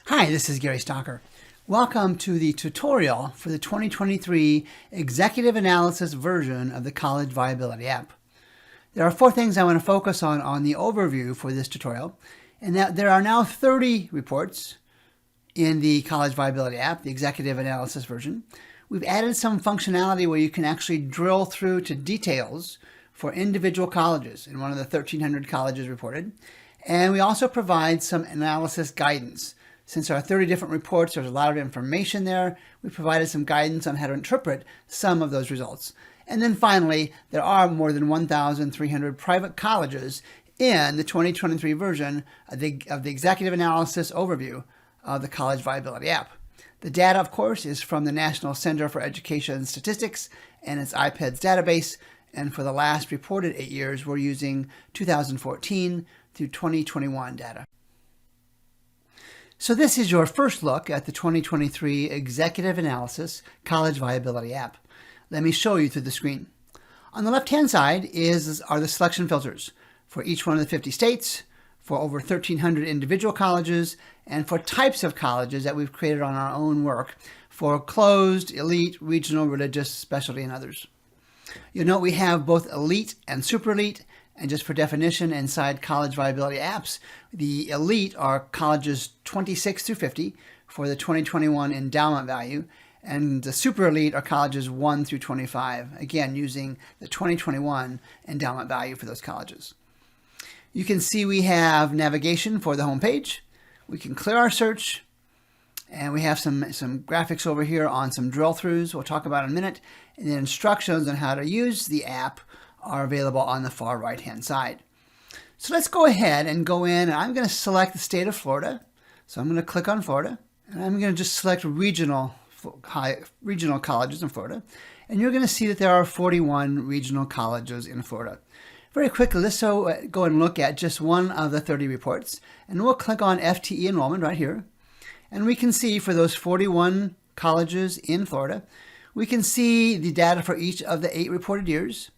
Hi, this is Gary Stocker. Welcome to the tutorial for the 2023 Executive Analysis version of the College Viability app. There are 4 things I want to focus on the overview for this tutorial, and that there are now 30 reports in the College Viability app, the Executive Analysis version. We've added some functionality where you can actually drill through to details for individual colleges in one of the 1,300 colleges reported. And we also provide some analysis guidance. Since there are 30 different reports, there's a lot of information there. We provided some guidance on how to interpret some of those results. And then finally, there are more than 1,300 private colleges in the 2023 version of the Executive Analysis overview of the College Viability app. The data, of course, is from the National Center for Education Statistics and its IPEDS database. And for the last reported 8 years, we're using 2014 through 2021 data. So this is your first look at the 2023 Executive Analysis College Viability app. Let me show you through the screen. On the left-hand side are the selection filters for each one of the 50 states, for over 1,300 individual colleges, and for types of colleges that we've created on our own work for closed, elite, regional, religious, specialty, and others. You'll note we have both elite and super elite, and just for definition, inside College Viability apps, the elite are colleges 26 through 50 for the 2021 endowment value, and the super elite are colleges 1 through 25, again using the 2021 endowment value for those colleges. You can see we have navigation for the home page. We can clear our search, and we have some graphics over here on some drill throughs we'll talk about in a minute, and then instructions on how to use the app are available on the far right hand side. So let's go ahead and go in, and I'm going to select the state of Florida. So I'm going to click on Florida, and I'm going to just select regional colleges in Florida, and you're going to see that there are 41 regional colleges in Florida. Very quickly, let's go and look at just one of the 30 reports, and we'll click on FTE Enrollment right here, and we can see for those 41 colleges in Florida, we can see the data for each of the 8 reported years.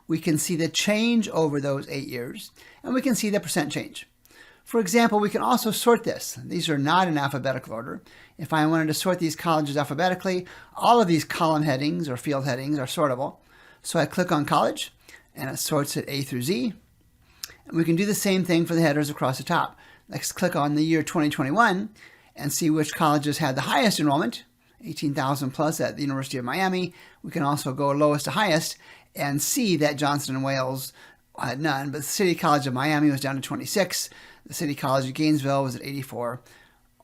We can see the change over those 8 years, and we can see the percent change. For example, we can also sort this. These are not in alphabetical order. If I wanted to sort these colleges alphabetically, all of these column headings or field headings are sortable. So I click on college, and it sorts it A through Z. And we can do the same thing for the headers across the top. Let's click on the year 2021 and see which colleges had the highest enrollment, 18,000 plus at the University of Miami. We can also go lowest to highest and see that Johnson & Wales had none, but the City College of Miami was down to 26. The City College of Gainesville was at 84.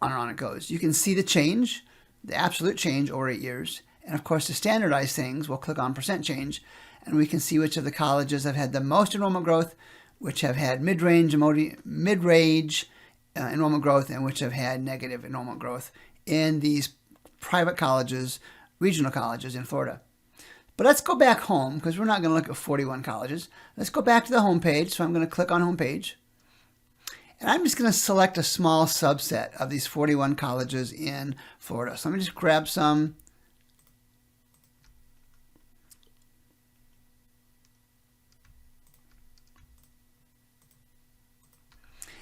On and on it goes. You can see the change, the absolute change over 8 years. And of course, to standardize things, we'll click on percent change, and we can see which of the colleges have had the most enrollment growth, which have had mid-range enrollment growth, and which have had negative enrollment growth in these private colleges, regional colleges in Florida. But let's go back home, because we're not going to look at 41 colleges. Let's go back to the home page. So I'm going to click on home page. And I'm just going to select a small subset of these 41 colleges in Florida. So let me just grab some.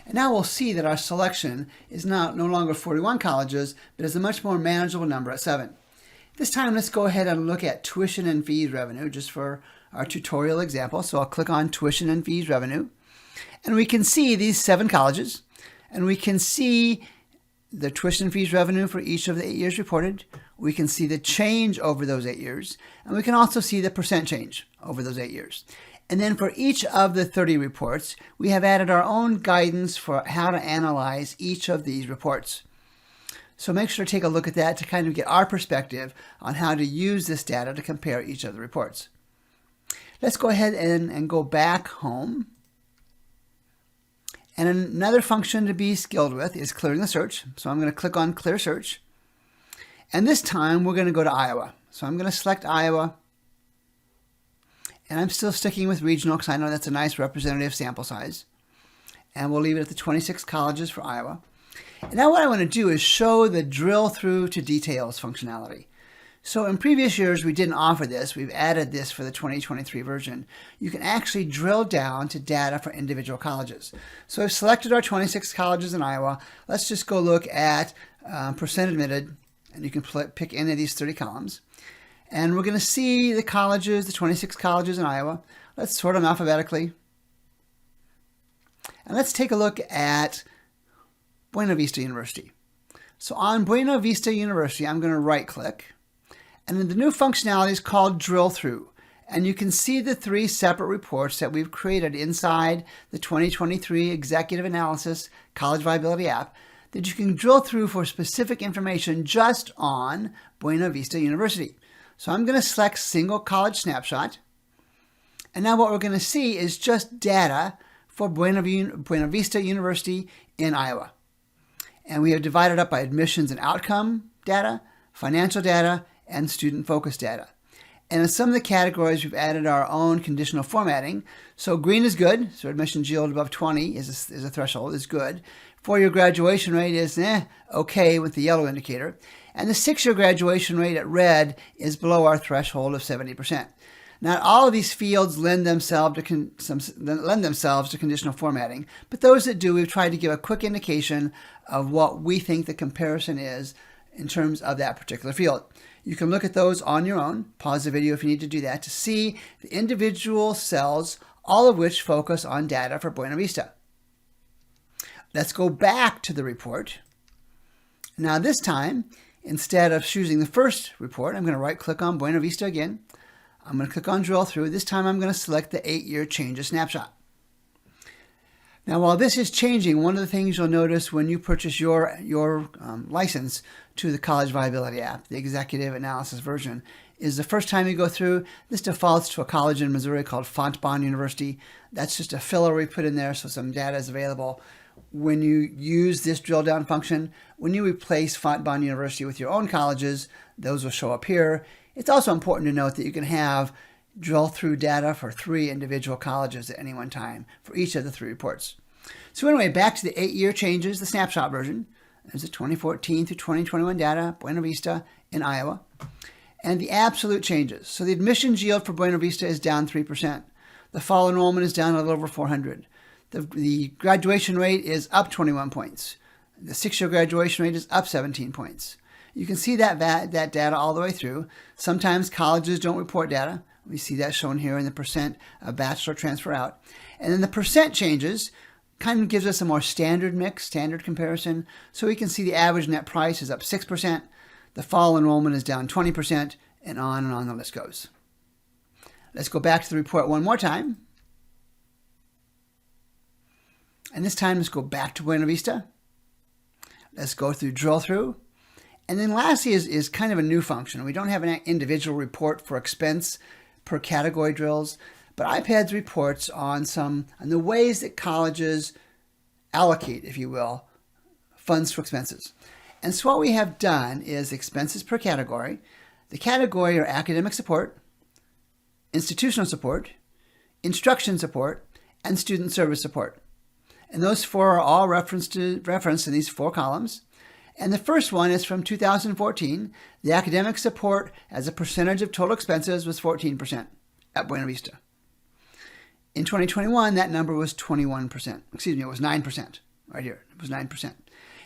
And now we'll see that our selection is no longer 41 colleges, but is a much more manageable number at 7. This time, let's go ahead and look at tuition and fees revenue, just for our tutorial example. So I'll click on tuition and fees revenue, and we can see these 7 colleges, and we can see the tuition and fees revenue for each of the 8 years reported. We can see the change over those 8 years, and we can also see the percent change over those 8 years. And then for each of the 30 reports, we have added our own guidance for how to analyze each of these reports. So make sure to take a look at that to kind of get our perspective on how to use this data to compare each of the reports. Let's go ahead and go back home. And another function to be skilled with is clearing the search. So I'm going to click on Clear Search. And this time we're going to go to Iowa. So I'm going to select Iowa. And I'm still sticking with regional because I know that's a nice representative sample size. And we'll leave it at the 26 colleges for Iowa. And now what I want to do is show the drill through to details functionality. So in previous years, we didn't offer this. We've added this for the 2023 version. You can actually drill down to data for individual colleges. So I've selected our 26 colleges in Iowa. Let's just go look at percent admitted, and you can pick any of these 30 columns. And we're going to see the colleges, the 26 colleges in Iowa. Let's sort them alphabetically. And let's take a look at Buena Vista University. So on Buena Vista University, I'm going to right-click. And then the new functionality is called Drill Through. And you can see the 3 separate reports that we've created inside the 2023 Executive Analysis College Viability app that you can drill through for specific information just on Buena Vista University. So I'm going to select Single College Snapshot. And now what we're going to see is just data for Buena Vista University in Iowa. And we have divided up by admissions and outcome data, financial data, and student-focused data. And in some of the categories, we've added our own conditional formatting. So green is good, so admissions yield above 20 is a threshold, is good. 4-year graduation rate is okay with the yellow indicator. And the 6-year graduation rate at red is below our threshold of 70%. Not all of these fields lend themselves to conditional formatting, but those that do, we've tried to give a quick indication of what we think the comparison is in terms of that particular field. You can look at those on your own. Pause the video if you need to do that to see the individual cells, all of which focus on data for Buena Vista. Let's go back to the report. Now this time, instead of choosing the first report, I'm going to right-click on Buena Vista again. I'm going to click on Drill Through. This time I'm going to select the 8-year changes snapshot. Now, while this is changing, one of the things you'll notice when you purchase your license to the College Viability app, the Executive Analysis version, is the first time you go through, this defaults to a college in Missouri called Fontbonne University. That's just a filler we put in there so some data is available. When you use this drill down function, when you replace Fontbonne University with your own colleges, those will show up here. It's also important to note that you can have drill through data for 3 individual colleges at any one time for each of the 3 reports. So anyway, back to the 8-year changes, the snapshot version. There's the 2014 through 2021 data, Buena Vista in Iowa. And the absolute changes. So the admissions yield for Buena Vista is down 3%. The fall enrollment is down a little over 400. The graduation rate is up 21 points. The 6-year graduation rate is up 17 points. You can see that data all the way through. Sometimes colleges don't report data. We see that shown here in the percent of bachelor transfer out. And then the percent changes kind of gives us a more standard mix, standard comparison. So we can see the average net price is up 6%. The fall enrollment is down 20%, and on the list goes. Let's go back to the report one more time. And this time, let's go back to Buena Vista. Let's go through Drill Through. And then lastly is kind of a new function. We don't have an individual report for expense per category drills, but iPad's reports on the ways that colleges allocate, if you will, funds for expenses. And so what we have done is expenses per category. The category are academic support, institutional support, instruction support, and student service support. And those 4 are all referenced in these 4 columns. And the first one is from 2014. The academic support as a percentage of total expenses was 14% at Buena Vista. In 2021, that number was 21%. Excuse me, it was 9% right here. It was 9%.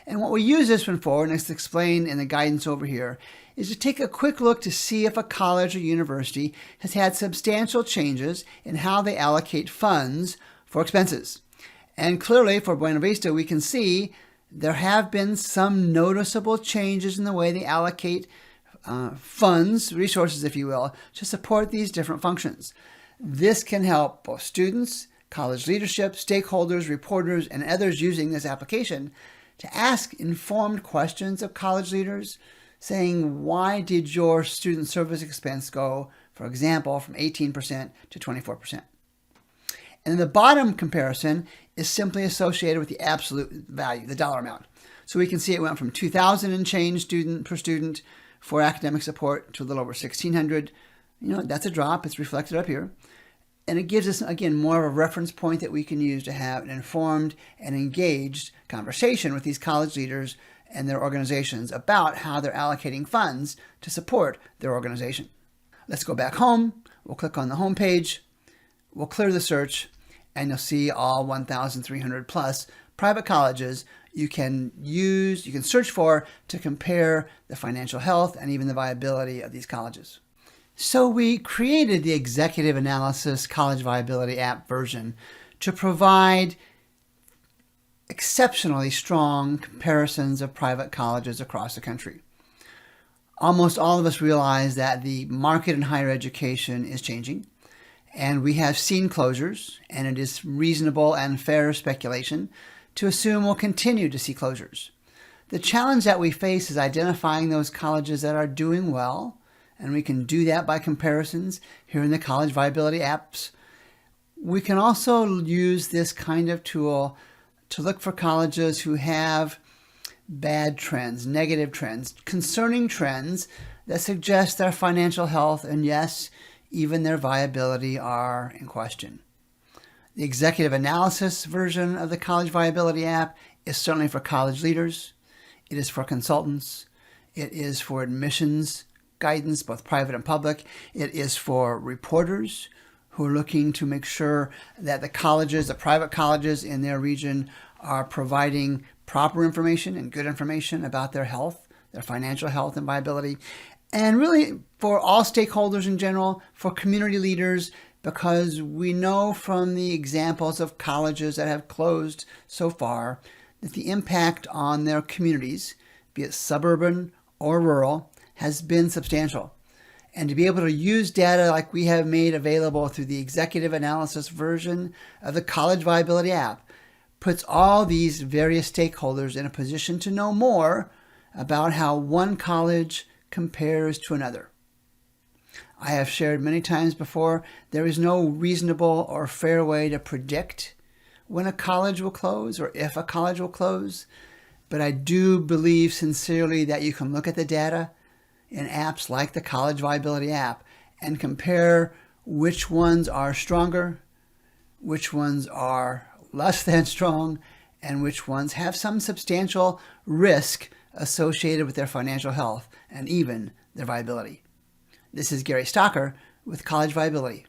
And what we use this one for, and it's explained in the guidance over here, is to take a quick look to see if a college or university has had substantial changes in how they allocate funds for expenses. And clearly for Buena Vista, we can see there have been some noticeable changes in the way they allocate funds, resources, if you will, to support these different functions. This can help both students, college leadership, stakeholders, reporters, and others using this application to ask informed questions of college leaders, saying, why did your student service expense go, for example, from 18% to 24%? And the bottom comparison is simply associated with the absolute value, the dollar amount. So we can see it went from $2,000 and change per student for academic support to a little over $1,600. That's a drop. It's reflected up here. And it gives us, again, more of a reference point that we can use to have an informed and engaged conversation with these college leaders and their organizations about how they're allocating funds to support their organization. Let's go back home. We'll click on the home page. We'll clear the search, and you'll see all 1,300 plus private colleges you can search for to compare the financial health and even the viability of these colleges. So we created the Executive Analysis College Viability app version to provide exceptionally strong comparisons of private colleges across the country. Almost all of us realize that the market in higher education is changing, and we have seen closures, and it is reasonable and fair speculation to assume we'll continue to see closures. The challenge that we face is identifying those colleges that are doing well, and we can do that by comparisons here in the College Viability apps. We can also use this kind of tool to look for colleges who have bad trends, negative trends, concerning trends that suggest their financial health and, yes, even their viability are in question. The Executive Analysis version of the College Viability app is certainly for college leaders. It is for consultants. It is for admissions guidance, both private and public. It is for reporters who are looking to make sure that the private colleges in their region are providing proper information and good information about their health, their financial health and viability, and really for all stakeholders in general, for community leaders, because we know from the examples of colleges that have closed so far that the impact on their communities, be it suburban or rural, has been substantial. And to be able to use data like we have made available through the Executive Analysis version of the College Viability app puts all these various stakeholders in a position to know more about how one college compares to another. I have shared many times before, there is no reasonable or fair way to predict when a college will close or if a college will close, but I do believe sincerely that you can look at the data in apps like the College Viability app and compare which ones are stronger, which ones are less than strong, and which ones have some substantial risk associated with their financial health and even their viability. This is Gary Stocker with College Viability.